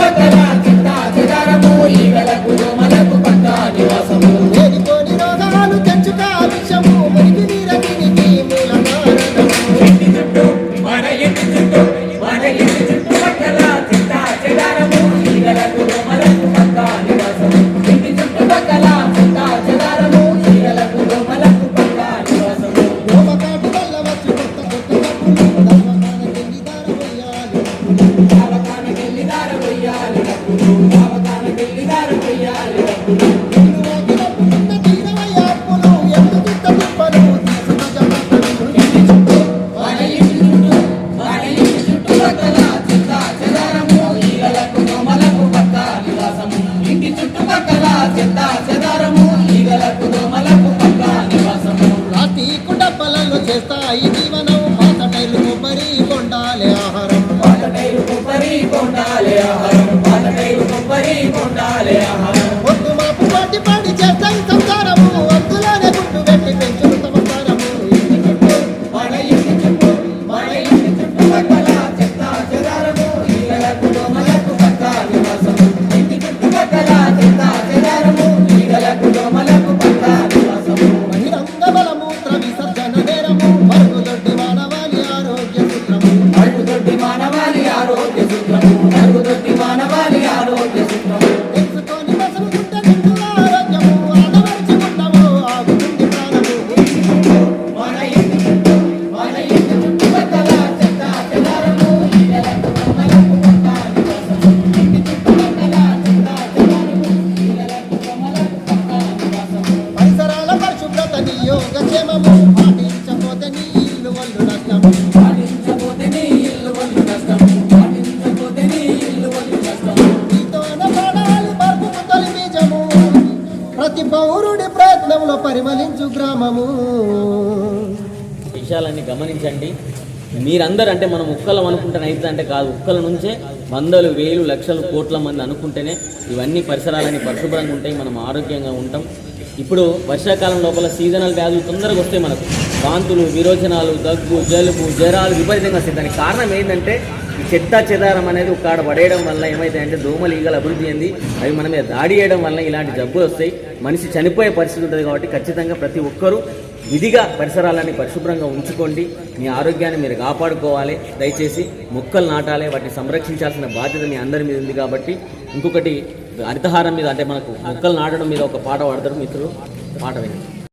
చుట్టుపక్కల చెత్తా చెదారము ఈగలకు దోమలకు పక్కా నివాసము. లేనిపోని రోగాలు తెచ్చుక విషము మురికి నీర దీనికి మూల కారణము. ఇంటి చుట్టూ మన ఇంటి చుట్టూ మన ఇంటి చుట్టుపక్కల చెత్తా చెదారము ఈగలకు దోమలకు పక్కా నివాసము. ఇంటి చుట్టుపక్కల చెత్తా చెదారము ఈగలకు దోమలకు పక్కా నివాసము. దోమకాటు వల్ల వచ్చి కొత్త దవాఖానకెళ్ళి దార వెయ్యాలి డబ్బులు. దవాఖానకెళ్ళి దార వెయ్యాలి డబ్బులు. చేస్తాయి జీవనం పాత టైర్లు కొబ్బరి కొండాలే ఆహారం. పాత టైరు కొబ్బరి కొండాలే ఆహారం. పాత టైరు కొబ్బరి కొండాలే ఆహారం. పొద్దు మాపు పాటి పాడి చేస్తాయి సంసారము అందులోనే గుడ్డు పెట్టి పెంచులు సంసారము. మన ఇంటి చుట్టూ మన ఇంటి చుట్టుపక్కల చెత్తా చెదారము ఈగలకు దోమలకు పక్కా నివాసము. ఇంటి చుట్టుపక్కల చెత్తా చెదారము ఈగలకు దోమలకు పక్కా నివాసము. బహిరంగ బలమూత్ర విసర్జన నేరము మరుగుదొడ్డి మానవాళి ఆరోగ్య సూత్రము. మరుగుదొడ్డి మానవాళి ఆరోగ్య సూత్రము. మరుగుదొడ్డి మానవాళి ఆరోగ్య సూత్రము. తెలుసుకొని మసలుకుంటే నిండు ఆరోగ్యము ఆదమర్చి ఉండము ఆగుతుంది ప్రాణము. మన ఇంటి చుట్టూ మన ఇంటి చుట్టుపక్కల చెత్తా చెదారము ఈగలకు దోమలకు పక్కా నివాసము. ఇంటి చుట్టుపక్కల చెత్తా చెదారము ఈగలకు దోమలకు పక్కా నివాసము. పరిసరాల పరిశుభ్రత నియోగక్షేమము పాటించకపోతే నీ ఇల్లు వల్లు నష్టము. పాటించకపోతే నీ ఇల్లు వల్లు నష్టము. పాటించకపోతే నీ ఇల్లు వల్లు నష్టము. నీతోన పడాలి పరుపుకు తొలి బీజము ప్రతి పౌరుడి ప్రయత్నంలో పరిమళించు గ్రామము. విషయాలన్నీ గమనించండి. మీరందరూ అంటే మనం ఒక్కలం అనుకుంటే అయితే అంటే కాదు, ఒక్కల నుంచే వందలు వేలు లక్షలు కోట్ల మంది అనుకుంటేనే ఇవన్నీ పరిసరాలన్నీ పరిశుభ్రంగా ఉంటాయి, మనం ఆరోగ్యంగా ఉంటాం. ఇప్పుడు వర్షాకాలం లోపల సీజనల్ వ్యాధులు తొందరగా వస్తాయి మనకు. వాంతులు, విరోచనాలు, దగ్గు, జలుబు, జ్వరాలు విపరీతంగా వస్తాయి. దానికి కారణం ఏంటంటే ఈ చెత్తా చెదారం అనేది ఒక కాడ పడేయడం వల్ల ఏమైతాయంటే దోమలు ఈగలు అభివృద్ధి చెంది అవి మన మీద దాడి చేయడం వల్ల ఇలాంటి జబ్బులు వస్తాయి. మనిషి చనిపోయే పరిస్థితి ఉంటుంది. కాబట్టి ఖచ్చితంగా ప్రతి ఒక్కరూ విధిగా పరిసరాలన్నీ పరిశుభ్రంగా ఉంచుకోండి. మీ ఆరోగ్యాన్ని మీరు కాపాడుకోవాలి. దయచేసి మొక్కలు నాటాలి, వాటిని సంరక్షించాల్సిన బాధ్యత మీ అందరి మీద ఉంది. కాబట్టి ఇంకొకటి హరితహారం మీద అంటే మనకు మొక్కలు నాటడం మీద ఒక పాట పాడతారు మిత్రులు, పాట వినండి.